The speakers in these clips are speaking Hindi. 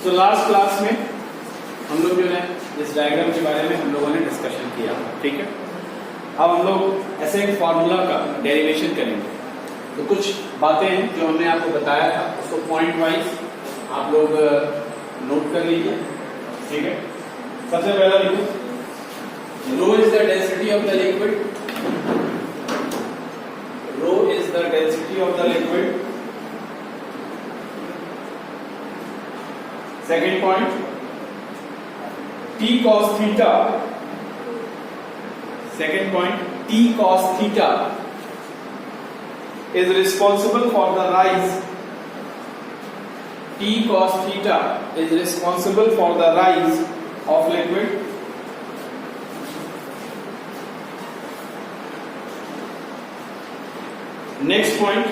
तो लास्ट क्लास में हम लोग जो है इस डायग्राम के बारे में हम लोगों ने डिस्कशन किया, ठीक है। अब हम लोग ऐसे एक फॉर्मूला का डेरिवेशन करेंगे। तो कुछ बातें हैं जो हमने आपको बताया था, उसको पॉइंट वाइज आप लोग नोट कर लीजिए, ठीक है। सबसे पहला लिखो, rho is the density of the liquid. Rho is the density of the liquid. Second point, T cos theta. Second point, T cos theta is responsible for the rise. T cos theta is responsible for the rise of liquid. Next point,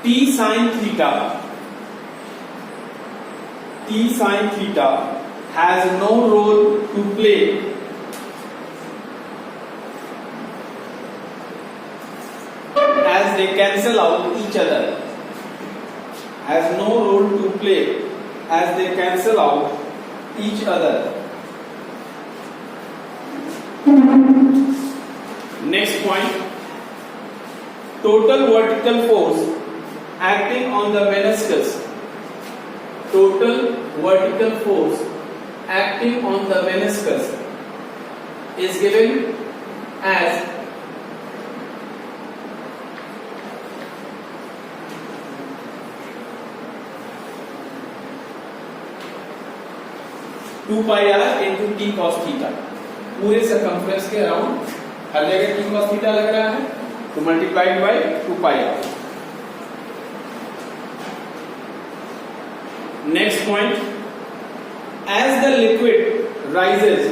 T sin theta. T sin theta has no role to play as they cancel out each other. Has no role to play as they cancel out each other. Next point, total vertical force acting on the meniscus. Total vertical force acting on the meniscus is given as two pi are into T cos theta. पूरे सर्कमफ्रेंस के अराउंड हर जगह टी कॉस थीटा लग रहा है, तो multiplied by two pi R. Next point, as the liquid rises,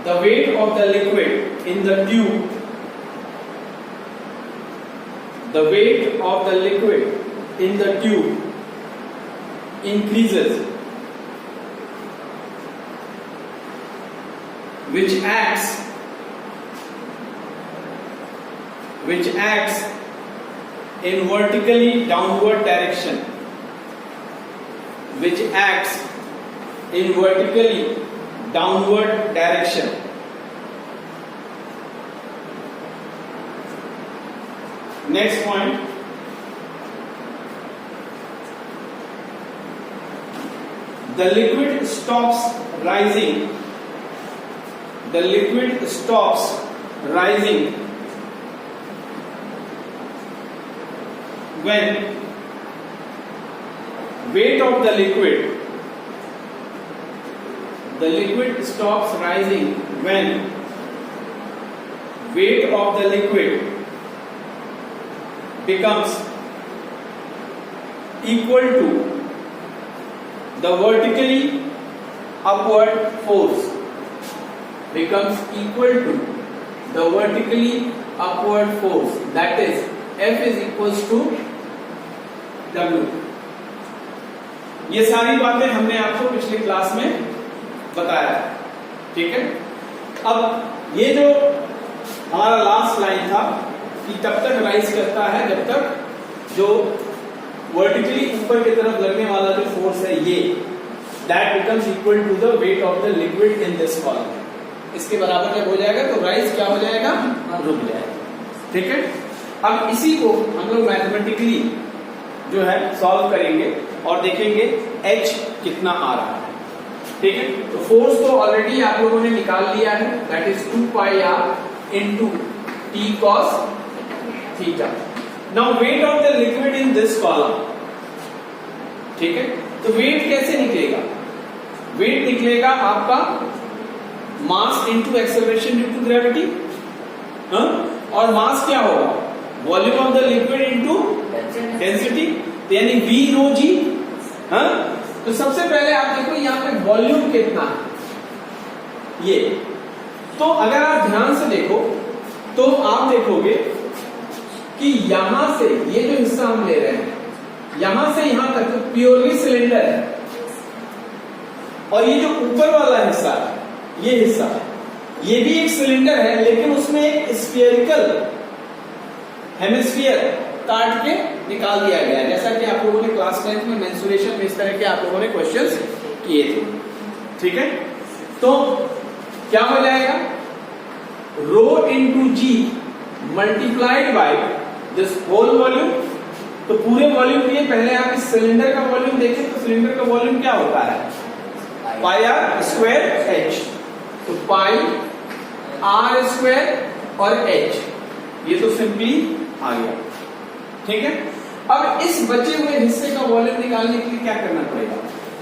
the weight of the liquid in the tube, increases, which acts in vertically downward direction. Next point, the liquid stops rising when weight of the liquid stops rising when weight of the liquid becomes equal to the vertically upward force. That is, F is equals to W। ये सारी बातें हमने आपको पिछली क्लास में बताया, ठीक है। अब ये जो हमारा लास्ट लाइन था कि तब तक राइज करता है जब तक जो वर्टिकली ऊपर की तरफ लगने वाला जो फोर्स है ये that becomes equal to the weight of the liquid in this column. इसके बराबर जब हो जाएगा तो राइज क्या हो जाएगा, रुक जाएगा, ठीक है। अब इसी को हम लोग मैथमेटिकली जो है सॉल्व करेंगे और देखेंगे H कितना आ रहा है, ठीक है। तो फोर्स तो ऑलरेडी आप लोगों ने निकाल लिया है, that is 2 pi are into T cos theta. Now weight of the liquid in this column, ठीक है। तो वेट कैसे निकलेगा? वेट निकलेगा आपका mass into acceleration due to gravity, और मास क्या होगा, volume of the liquid into density, यानी V रो जी। तो सबसे पहले आप देखो यहाँ पे वॉल्यूम कितना है ये। तो अगर आप ध्यान से देखो तो आप देखोगे कि यहां से ये जो हिस्सा हम ले रहे हैं यहां से यहां तक तो प्योरली सिलेंडर है, और ये जो ऊपर वाला हिस्सा है ये हिस्सा, ये भी एक सिलेंडर है लेकिन उसमें एक स्फीयरिकल हेमिस्फीयर काट के निकाल दिया गया है, जैसा कि आप लोगों ने क्लास 10 में मेंसुरेशन में इस तरह के आप लोगों ने क्वेश्चंस किए थे। ठीक है, तो क्या हो जाएगा, rho into g multiplied by this whole volume. तो पूरे वॉल्यूम के लिए पहले आप इस सिलेंडर का वॉल्यूम देखें, तो सिलेंडर का वॉल्यूम क्या होता है, पाई आर स्क्वायर एच। तो पाई आर स्क्वायर और एच, ये तो सिंपली आ गया। ठीक है, अब इस बचे हुए हिस्से का वॉल्यूम निकालने के लिए क्या करना पड़ेगा,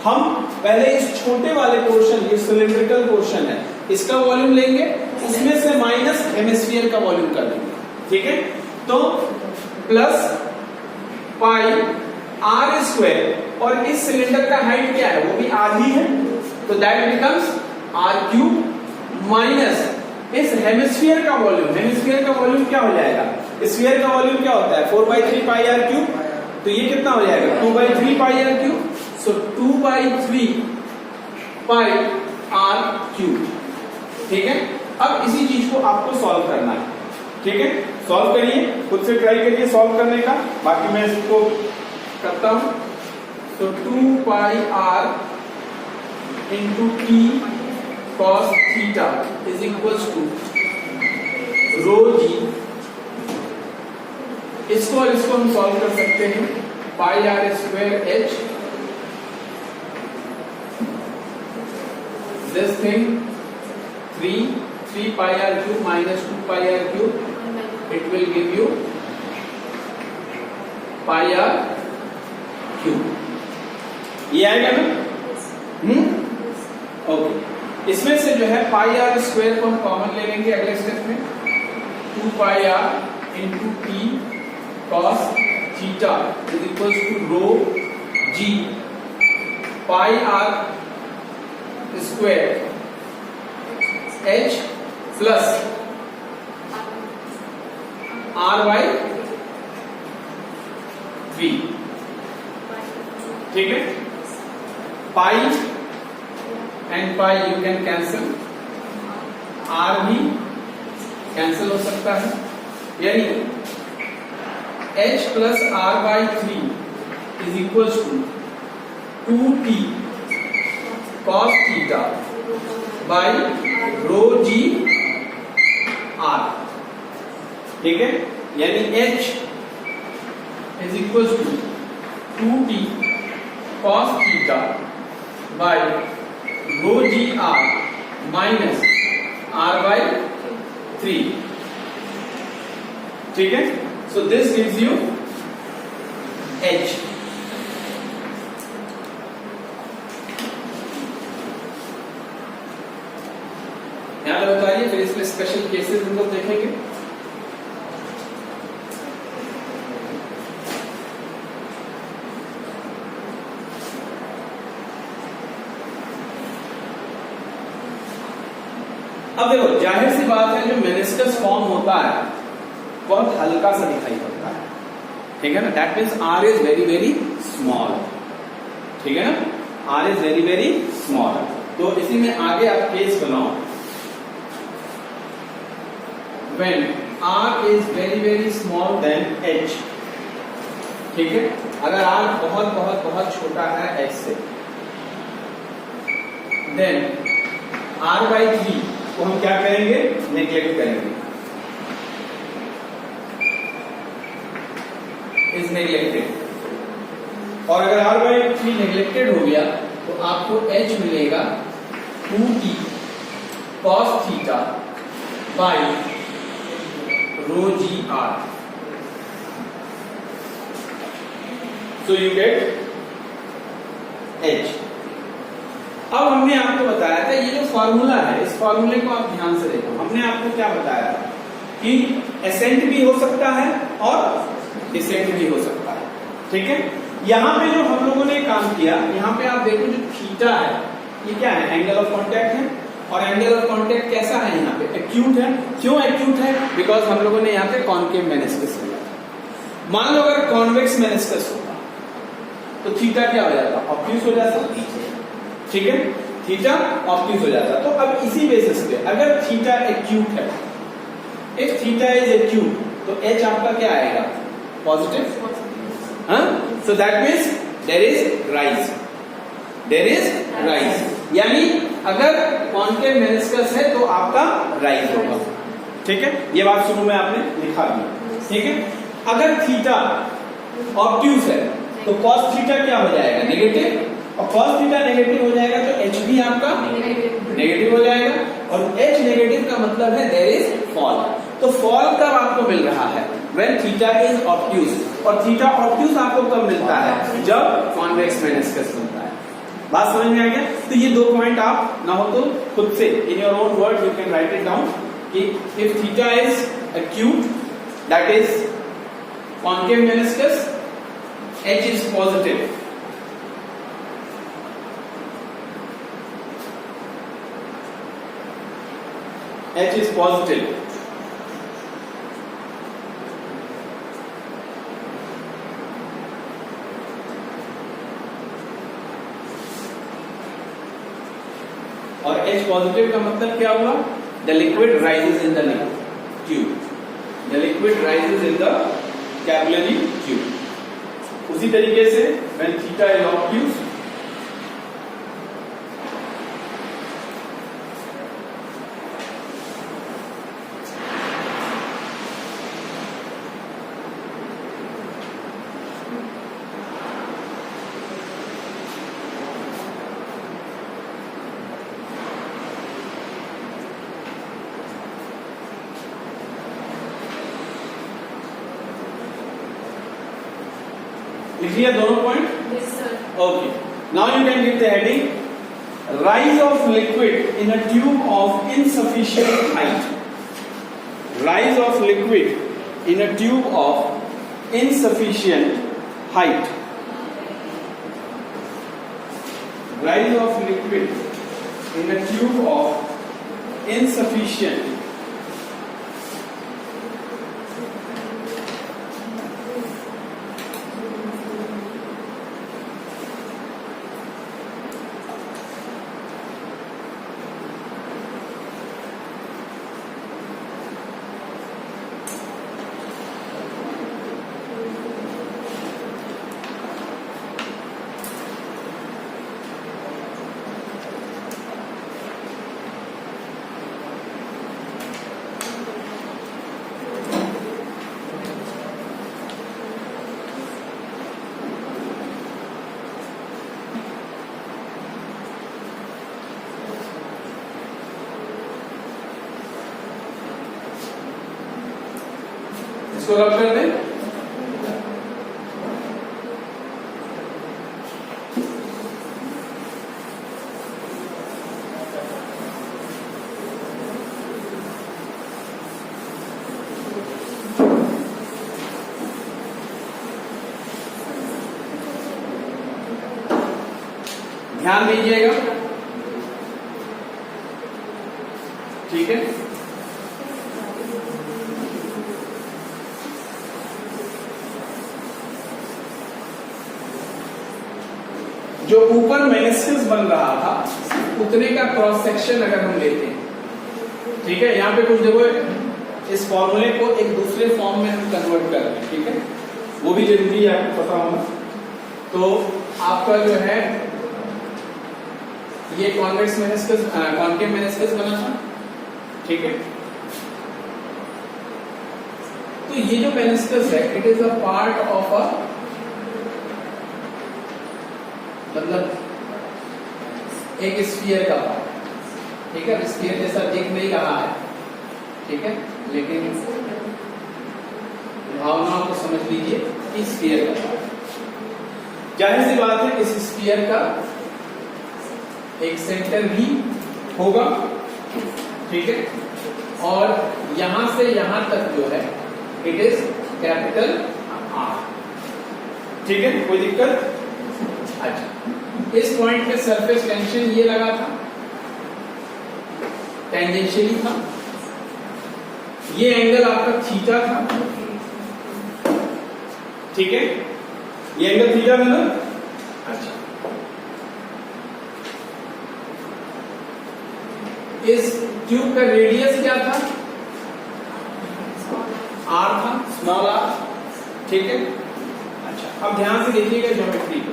हम पहले इस छोटे वाले पोर्शन, ये सिलिंड्रिकल पोर्शन है, इसका वॉल्यूम लेंगे, उसमें से माइनस हेमिस्फीयर का वॉल्यूम कर देंगे। ठीक है, तो प्लस पाई आर स्क्वायर, और इस सिलेंडर का हाइट क्या है, वो भी आर ही है, तो that becomes R cube minus इस हेमिस्फीयर का वॉल्यूम। हेमिस्फीयर का वॉल्यूम क्या हो जाएगा, स्फीयर का वॉल्यूम क्या होता है 4/3 पाई आर क्यूब, तो ये कितना हो जाएगा 2/3 pi r cube. So 2/3 pi r cube. ठीक है, अब इसी चीज को आपको सॉल्व करना है। ठीक है, सॉल्व करिए, खुद से ट्राई करिए सॉल्व करने का, बाकी मैं इसको करता हूं। तो 2 pi are into T cos theta is equals to rho g. इसको और इसको हम सॉल्व कर सकते हैं, pi are square h, this thing 3 pi r cube minus 2 pi r cube, it will give you pi r cube. ये आएगा ना, ओके। इसमें से जो है पाई आर स्क्वायर को हम कॉमन ले लेंगे अगले स्टेप में, 2 pi are into t cos theta is equals to rho g pi r square h plus r by 3। ठीक है, pi and pi you can cancel, r भी कैंसिल हो सकता है, यानी h plus r by 3 is equals to 2t cos theta by rho g r। ठीक है, यानी h is equals to 2t cos theta by rho g r minus r by 3। ठीक है, so this gives you h। याद बताइए, फिर इसमें स्पेशल केसेस हम लोग देखेंगे। अब देखो, जाहिर सी बात है, जो मेनिस्कस फॉर्म होता है बहुत हल्का सा दिखाई पड़ता है। ठीक है ना, that means R is very very small. ठीक है ना, R is very very small. तो इसी में आगे आप केस बनाओ, when R is very very small then H. ठीक है, अगर आर बहुत बहुत बहुत छोटा है एच से, देन आर बाई 3 को हम क्या करेंगे, नेग्लेक्ट करेंगे, इज नेग्लेक्टेड। और अगर r बाई 3 नेग्लेक्टेड हो गया तो आपको h मिलेगा 2t cos theta by rho G r। So you get h। अब हमने आपको बताया था, ये जो फॉर्मूला है, इस फॉर्मूले को आप ध्यान से देखो। हमने आपको क्या बताया था कि एसेंट भी हो सकता है और डिसेंट भी हो सकता है। ठीक है, यहां पे जो हम लोगों ने काम किया, यहां पे आप देखो जो थीटा है, ये क्या है, एंगल ऑफ कांटेक्ट है, और एंगल ऑफ कांटेक्ट कैसा है, यहाँ पे एक्यूट है। क्यों एक्यूट है, बिकॉज हम लोगों ने यहाँ पे कॉनकेव मेनिस्कस लिया। मान लो अगर कॉन्वेक्स मेनिस्कस होता तो थीटा क्या हो जाता, ऑब्ट्यूज हो जाता। ठीक है, थीटा ऑब्ट्यूज हो जाता। तो अब इसी बेसिस पे अगर थीटा एक्यूट है, इफ थीटा इज एक्यूट, तो एच आपका क्या आएगा? Positive. So that means there is rise, यानी अगर कॉन्केव मेनिस्कस है तो आपका राइज होगा। ठीक है, ये बात शुरू में आपने लिखा भी। ठीक है, अगर थीटा ऑब्ट्यूज है तो कॉस थीटा क्या हो जाएगा? नेगेटिव, और कॉस थीटा नेगेटिव हो जाएगा तो एच भी आपका नेगेटिव हो जाएगा, और एच नेगेटिव का मतलब है देयर इज फॉल। तो फॉल कब आपको मिल रहा है? व्हेन थीटा इज ऑब्ट्यूज, और थीटा ऑब्ट्यूज आपको कब मिलता है? जब कॉन्वेक्स मेनिस्कस मिलता है। बात समझ में आ गया? तो ये दो पॉइंट आप ना हो तो खुद से in your own word you can write it down कि if theta is acute, that is concave meniscus, H is positive. H is positive. और H पॉजिटिव का मतलब क्या हुआ? The liquid rises in the tube. The liquid rises in the capillary tube. उसी तरीके से when theta is obtuse, लिखिए दोनों point. Yes, sir. Okay. Now you can give the heading: rise of liquid in a tube of insufficient height. Rise of liquid in a tube of insufficient height. Rise of liquid in a tube of insufficient इसको रब कर दें। ध्यान दीजिएगा, ठीक है। जो ऊपर मेनिस्कस बन रहा था उतने का क्रॉस सेक्शन अगर हम लेते हैं, ठीक है, यहां पे कुछ देखो, इस फॉर्मूले को एक दूसरे फॉर्म में हम कन्वर्ट कर रहे हैं, ठीक है, वो भी जरूरी है, आपको पता होगा। तो आपका जो है ये कॉन्वेक्स मेनिस्कस, कॉन्केव मेनिस्कस बना था, ठीक है। तो ये जो मेनिस्कस है it is a part of a, मतलब एक स्फीयर का पार्ट, ठीक है। स्फीयर जैसा दिख नहीं रहा है, ठीक है, लेकिन भावनाओं को समझ लीजिए इस स्फीयर का पार्ट। जाहिर सी बात है इस स्फीयर का एक सेंटर भी होगा, ठीक है, और यहां से यहां तक जो है इट इज कैपिटल आर, ठीक है, कोई दिक्कत? अच्छा, इस पॉइंट पे सरफेस टेंशन ये लगा था, टेंजेंशियली था, ये एंगल आपका थीटा था, ठीक है, ये एंगल थीटा था ना। अच्छा, इस ट्यूब का रेडियस क्या था? आर था, स्मॉल आर, ठीक है। अच्छा, अब ध्यान से देखिएगा ज्योमेट्री को।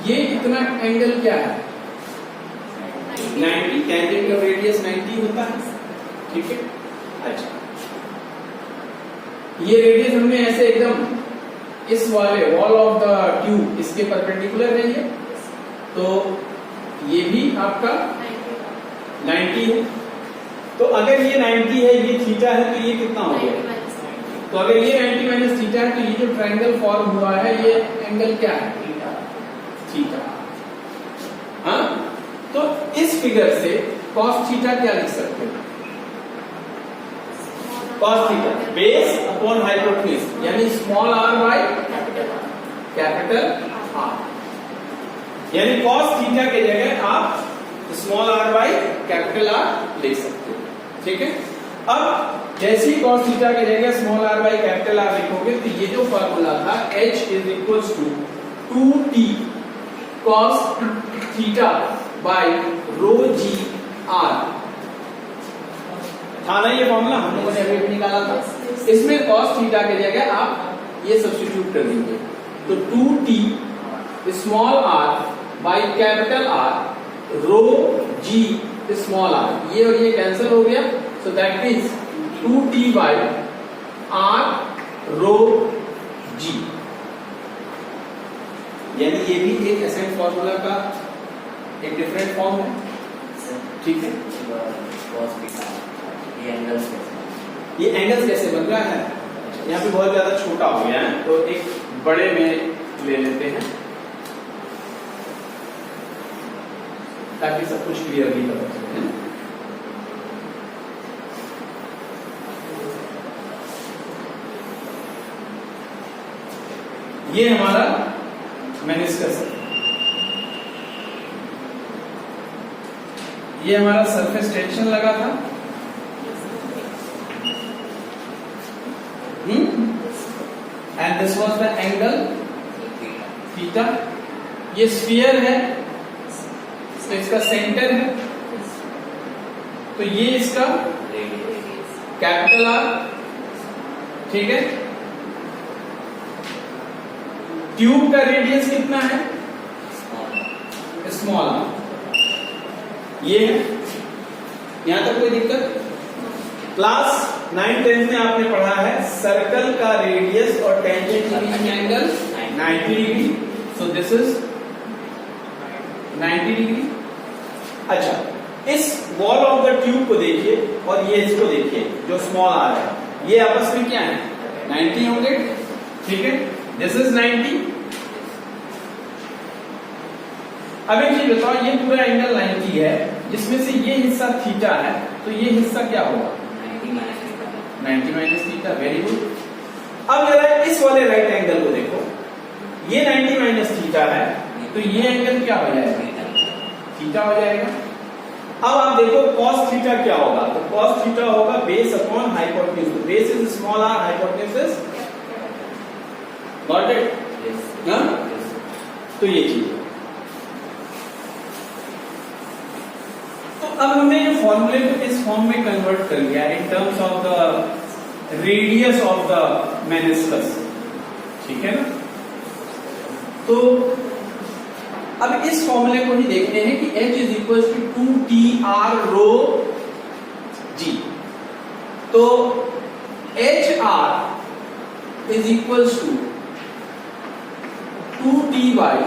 ये इतना एंगल क्या है? 90, टेंजेंट का रेडियस 90 होता है, ठीक है। अच्छा, ये रेडियस हमने ऐसे एकदम इस वाले वॉल ऑफ द ट्यूब इसके परपेंडिकुलर है ये, तो ये भी आपका 90 है। तो अगर ये 90 है, ये थीटा है, तो ये कितना हो गया? तो अगर ये 90 माइनस थीटा है, तो ये जो ट्रायंगल फॉर्म हुआ है, ये एंगल क्या है? थीटा। हाँ, तो इस फिगर से cos थीटा क्या लिख सकते हैं? cos theta base upon hypotenuse, यानी small r by capital R, यानी cos थीटा के जगह आप small r by capital R लिख सकते हो, ठीक है। अब जैसे ही cos थीटा की जगह small r by capital R लिखोगे, तो ये जो फॉर्मूला था h is equals to 2t cos theta by rho G r था ना, ये फॉर्मूला हम लोगों ने अभी निकाला था। इसमें cos थीटा की जगह आप ये सब्स्टिट्यूट कर दीजिए, तो 2t small r by capital R rho G small r, ये और ये कैंसिल हो गया, so that means 2t by r rho G, यानी ये भी एक एसेंट फॉर्मूला का एक डिफरेंट फॉर्म है, ठीक है। ये एंगल्स कैसे बन रहा है? यहाँ पे बहुत ज्यादा छोटा हो गया है, तो एक बड़े में ले लेते हैं ताकि सब कुछ क्लियरली पता चले। ये हमारा मेनिस्कस है, ये हमारा सरफेस टेंशन लगा था, and this was the angle theta. ये स्फीयर है, तो इसका सेंटर है, तो ये इसका कैपिटल R, ठीक है। ट्यूब का रेडियस कितना है? स्मॉल r, ये है। यहां तक कोई दिक्कत? क्लास 9-10 में आपने पढ़ा है सर्कल का रेडियस और टेंजेंट के angle 90 degree, so this is 90 degree. अच्छा, इस वॉल ऑफ द ट्यूब को देखिए और ये इसको देखिए जो स्मॉल r है, ये आपस में क्या है? 90 होंगे, ठीक है। This is 90। अब एक चीज बताओ, ये पूरा एंगल 90 है, जिसमें से ये हिस्सा थीटा है, तो ये हिस्सा क्या होगा? 90 माइनस थीटा, वेरी गुड। अब जरा इस वाले राइट एंगल को देखो, ये 90 माइनस थीटा है, तो ये एंगल क्या हो जाएगा? थीटा हो जाएगा। अब आप देखो cos थीटा क्या होगा, तो cos थीटा होगा base upon hypotenuse, base is small r, hypotenuse is, got it? तो ये चीज है। तो अब हमने ये फॉर्मूले को इस फॉर्म में कन्वर्ट कर लिया in terms of the radius of the meniscus, ठीक है ना। तो अब इस फॉर्मूले को ही देखते हैं कि H is equal to 2TR rho G, तो HR is equal to 2T by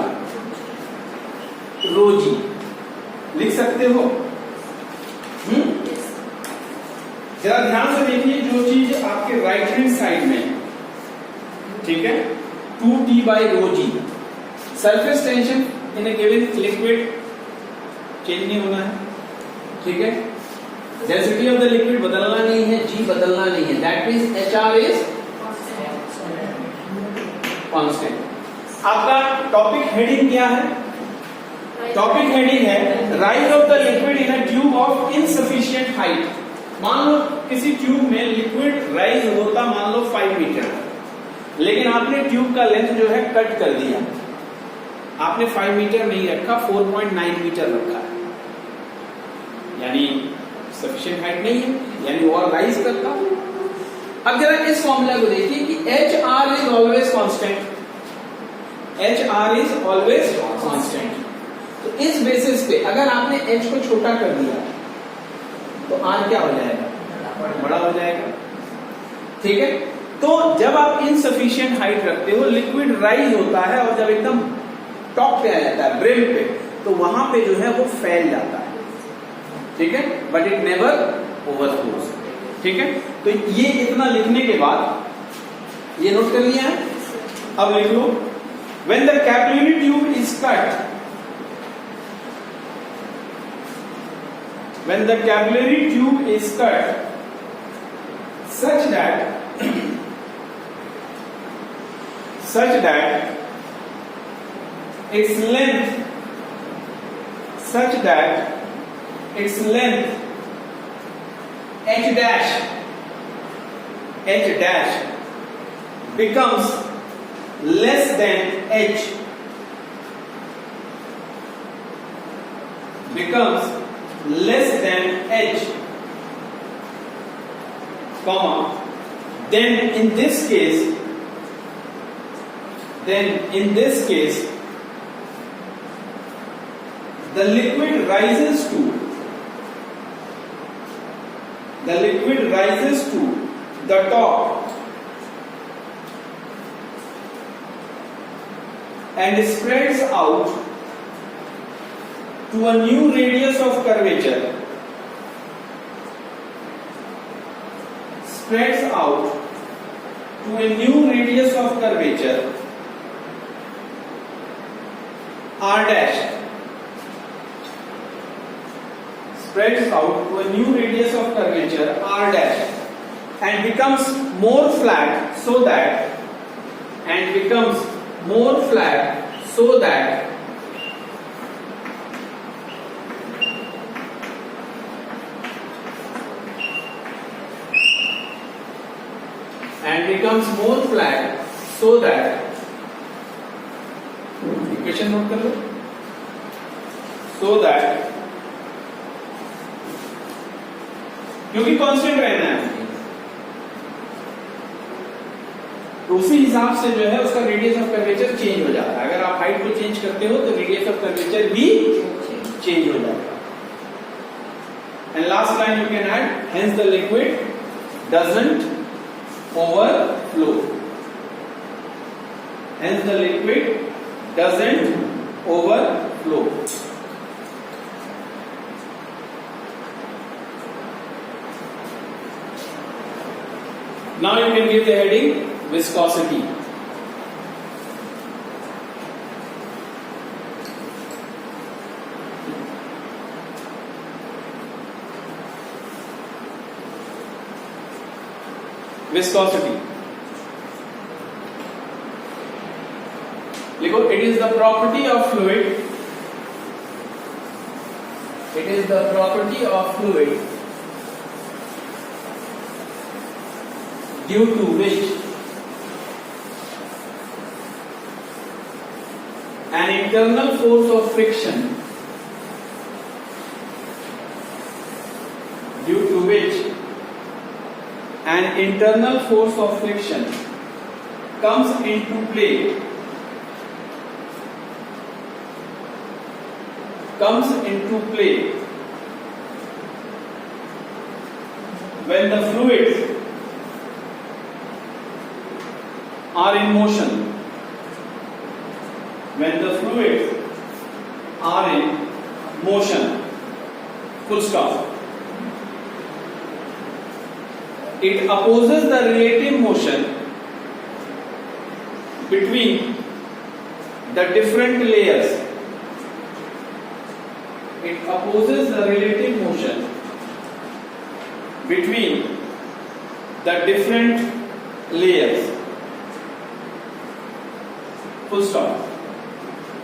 rho G लिख सकते हो। जरा ध्यान से देखिए, जो चीज आपके राइट हैंड साइड में, ठीक है, 2T by rho G, surface tension in A given liquid change नहीं होना है, ठीक है। डेंसिटी ऑफ द लिक्विड बदलना नहीं है, G बदलना नहीं है, that means HR is constant. आपका टॉपिक हेडिंग क्या है? टॉपिक हेडिंग है rise of the liquid in a tube of insufficient height. मान लो किसी ट्यूब में लिक्विड राइज होता मान लो 5 मीटर, लेकिन आपने ट्यूब का लेंथ जो है कट कर दिया, आपने 5 मीटर नहीं रखा, 4.9 मीटर रखा है। यानी सफिशिएंट हाइट नहीं है, यानी और राइज करता। अब जरा इस फॉर्मूला को देखिए कि H R is always constant, H R is always constant. तो इस बेसिस पे अगर आपने एच को छोटा कर दिया तो आर क्या हो जाएगा, बड़ा हो जाएगा। ठीक है, तो जब आप इनसफिशिएंट हाइट रखते हो, लिक्विड राइज होता है और जब एकदम टॉप पे आ जाता है, ब्रिम पे, तो वहां पे जो है वो फैल जाता है। ठीक है, बट इट नेवर ओवरफ्लोज। ठीक है, तो ये इतना लिखने के बाद ये नोट कर लिया है। अब लिख लो, when the capillary tube is cut, when the capillary tube is cut such that its length h dash becomes less than h, comma, then in this case the liquid rises to the top and spreads out to a new radius of curvature, r dash, and becomes more flat so that equation note कर लो, so that, क्योंकि कांस्टेंट रहना है तो उसी हिसाब से जो है उसका रेडियस ऑफ कर्वेचर चेंज हो जाता है। अगर आप हाइट को चेंज करते हो तो रेडियस ऑफ कर्वेचर भी चेंज हो जाएगा। And last line you can add, hence the liquid doesn't overflow, hence the liquid doesn't overflow. Now you can give the heading viscosity. Viscosity, लिखो, it is the property of fluid due to which an internal force of friction comes into play when the fluids are in motion, full stop. It opposes the relative motion between the different layers. Full stop.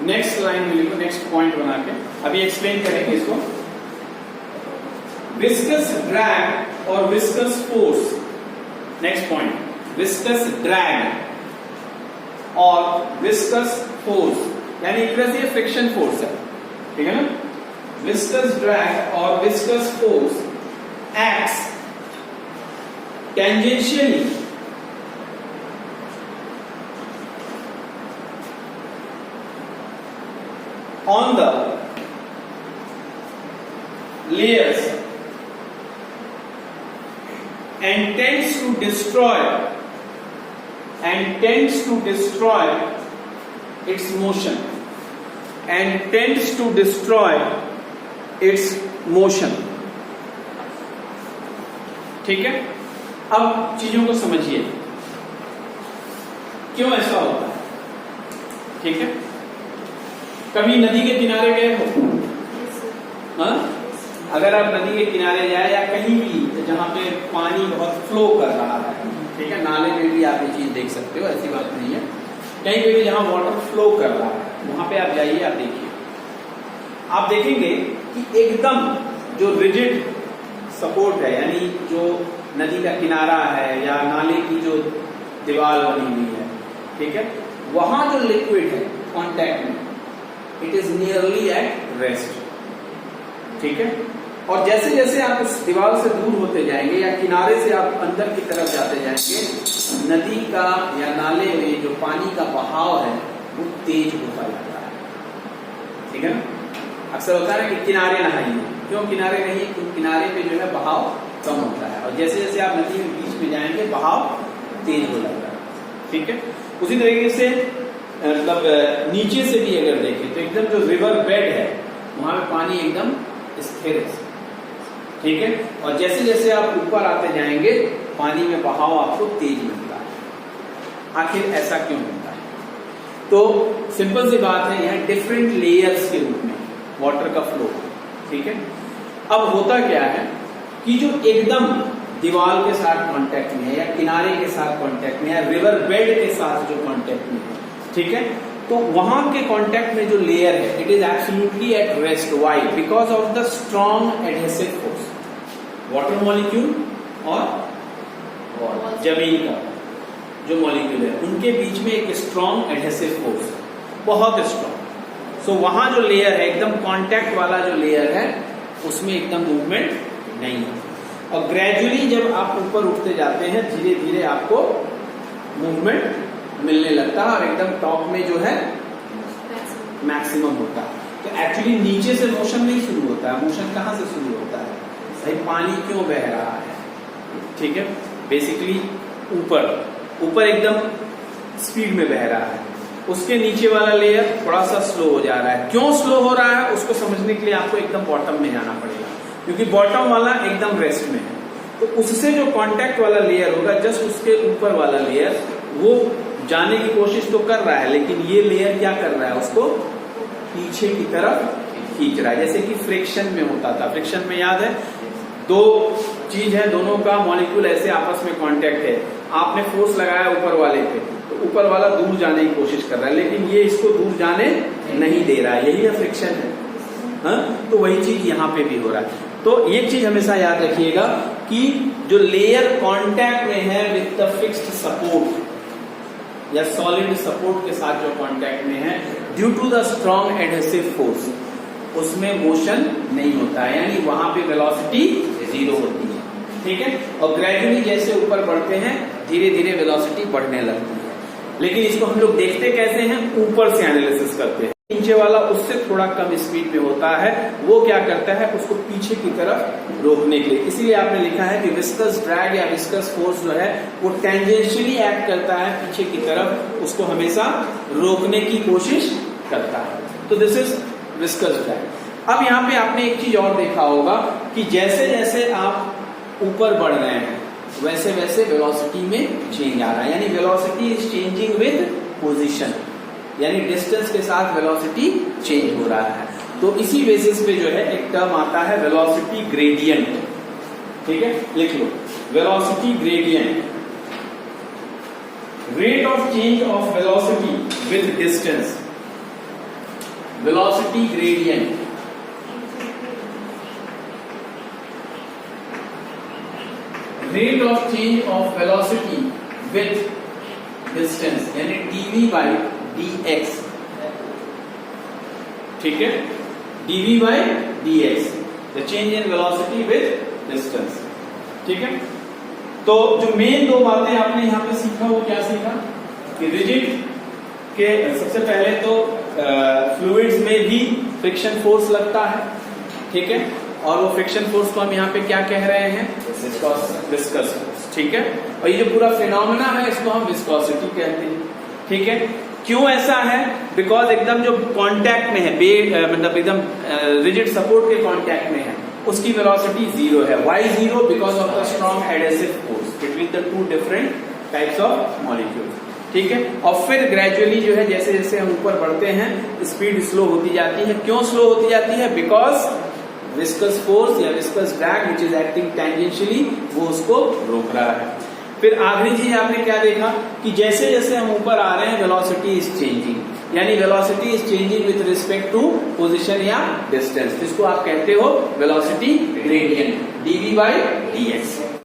Next line में लिखो, नेक्स्ट पॉइंट बना के अभी एक्सप्लेन करेंगे इसको। विस्कस ड्रैग और viscous force, next point, viscous drag और विस्कस फोर्स, यानी एक तरह से फ्रिक्शन फोर्स है, ठीक है ना। viscous drag or viscous force acts tangentially on the layers and tends to destroy its motion ठीक है। अब चीजों को समझिए क्यों ऐसा होता है। ठीक है, कभी नदी के किनारे गए हो? हाँ, अगर आप नदी के किनारे जाए या कहीं भी जहां पे पानी बहुत फ्लो कर रहा है, ठीक है, नाले में भी आप ये चीज देख सकते हो, ऐसी बात नहीं है, कहीं पे भी जहां वाटर फ्लो कर रहा है वहां पे आप जाइए, आप देखिए, आप देखेंगे कि एकदम जो रिजिड सपोर्ट है, यानी जो नदी का किनारा है या नाले की जो दीवार बनी हुई है, ठीक है, वहां जो लिक्विड है कांटेक्ट में, it is nearly at rest. ठीक है, और जैसे जैसे आप उस दीवार से दूर होते जाएंगे या किनारे से आप अंदर की तरफ जाते जाएंगे, नदी का या नाले में जो पानी का बहाव है वो तेज होता जाता है। ठीक है ना, अक्सर होता है कि किनारे नहाइए, क्यों किनारे नहीं, क्योंकि किनारे पे जो है बहाव कम होता है, और जैसे जैसे आप नदी के बीच में जाएंगे बहाव तेज हो जाता है। ठीक है, उसी तरीके से मतलब नीचे से भी अगर देखें तो एकदम जो रिवर बेड है वहां पे पानी एकदम स्थिर है। ठीक है, और जैसे जैसे आप ऊपर आते जाएंगे पानी में बहाव आपको तेज मिलता है। आखिर ऐसा क्यों होता है? तो सिंपल सी बात है, यहाँ डिफरेंट लेयर्स के रूप में वाटर का फ्लो। ठीक है, अब होता क्या है कि जो एकदम दीवार के साथ कांटेक्ट में है या किनारे के साथ कांटेक्ट में या रिवर बेड के साथ जो कांटेक्ट में है, ठीक है, तो वहां के कांटेक्ट में जो लेयर है it is absolutely at rest. Why? Because of the strong adhesive force. Water molecule और जमीन का जो मॉलिक्यूल है उनके बीच में एक स्ट्रॉन्ग एडहेसिव फोर्स, बहुत स्ट्रॉन्ग। सो वहां जो लेयर है एकदम कांटेक्ट वाला जो लेयर है उसमें एकदम मूवमेंट नहीं है, और ग्रेजुअली जब आप ऊपर उठते जाते हैं धीरे धीरे आपको मूवमेंट मिलने लगता है और एकदम टॉप में जो है मैक्सिमम होता है। तो एक्चुअली नीचे से मोशन नहीं शुरू होता है, मोशन कहां से शुरू होता है? भाई पानी क्यों बह रहा है? ठीक है, बेसिकली ऊपर एकदम स्पीड में बह रहा है, उसके नीचे वाला लेयर थोड़ा सा स्लो हो जा रहा है। क्यों स्लो हो रहा है उसको समझने के लिए आपको एकदम बॉटम में जाना पड़ेगा, क्योंकि बॉटम वाला एकदम रेस्ट में है। तो उससे जो कांटेक्ट वाला लेयर होगा, जस्ट उसके ऊपर वाला लेयर वो जाने की कोशिश तो कर रहा है, लेकिन ये लेयर क्या कर रहा है, उसको पीछे की तरफ खींच रहा है। जैसे कि फ्रिक्शन में होता था, फ्रिक्शन में याद है दो चीज है, दोनों का मॉलिक्यूल ऐसे आपस में कांटेक्ट है, आपने फोर्स लगाया ऊपर वाले पे तो ऊपर वाला दूर जाने की कोशिश कर रहा है, लेकिन ये इसको दूर जाने नहीं दे रहा है, यही है फ्रिक्शन है। हाँ? तो वही चीज यहाँ पे भी हो रहा है। तो एक चीज हमेशा याद रखिएगा कि जो लेयर कांटेक्ट में है विद द फिक्स्ड सपोर्ट या सॉलिड सपोर्ट के साथ जो कांटेक्ट में है, due to the strong adhesive force उसमें मोशन नहीं होता है, यानी वहां पे वेलोसिटी जीरो होती है। ठीक है, और ग्रेजुअली जैसे ऊपर बढ़ते हैं धीरे धीरे वेलोसिटी बढ़ने लगती है। लेकिन इसको हम लोग देखते कैसे हैं? ऊपर से एनालिसिस करते हैं। नीचे वाला उससे थोड़ा कम स्पीड में होता है, वो क्या करता है, उसको पीछे की तरफ रोकने के लिए। इसीलिए आपने लिखा है कि विस्कस ड्रैग या विस्कस फोर्स जो है वो टेंजेंशियली एक्ट करता है पीछे की तरफ, उसको हमेशा रोकने की कोशिश करता है। तो दिस इज विस्कस ड्रैग। अब यहाँ पे आपने एक चीज और देखा होगा कि जैसे जैसे आप ऊपर बढ़ रहे हैं वैसे वैसे वेलोसिटी में चेंज आ रहा है, यानी velocity is changing with position, यानी डिस्टेंस के साथ वेलोसिटी चेंज हो रहा है। तो इसी बेसिस पे जो है एक टर्म आता है वेलोसिटी ग्रेडियंट। ठीक है, लिख लो velocity gradient, rate of change of velocity with distance, velocity gradient. Rate of change of velocity with distance, यानी dv by dx। ठीक है, dv by dx, the change in velocity with distance. ठीक है, तो जो मेन दो बातें आपने यहाँ पे सीखा वो क्या सीखा कि रिजिड के सबसे पहले तो फ्लूइड्स में भी फ्रिक्शन फोर्स लगता है, ठीक है, और वो फ्रिक्शन फोर्स को हम यहाँ पे क्या कह रहे हैं, विस्कस फोर्स। ठीक है, और ये जो पूरा फिनोमेना है इसको हम विस्कोसिटी कहते हैं। ठीक है, क्यों ऐसा है, बिकॉज एकदम जो कांटेक्ट में है, मतलब एकदम रिजिड सपोर्ट के कांटेक्ट में है, उसकी वेलोसिटी जीरो है। Why zero, because of the strong adhesive force between the two different types of molecules. ठीक है, और फिर ग्रेजुअली जो है जैसे जैसे हम ऊपर बढ़ते हैं स्पीड स्लो होती जाती है। क्यों स्लो होती जाती है, बिकॉज विस्कस फोर्स या viscous drag which is acting tangentially वो उसको रोक रहा है। फिर आखिरी चीज आपने क्या देखा कि जैसे जैसे हम ऊपर आ रहे हैं वेलोसिटी इज चेंजिंग, यानी velocity is changing with respect to position या डिस्टेंस, जिसको आप कहते हो velocity gradient, dv by dx।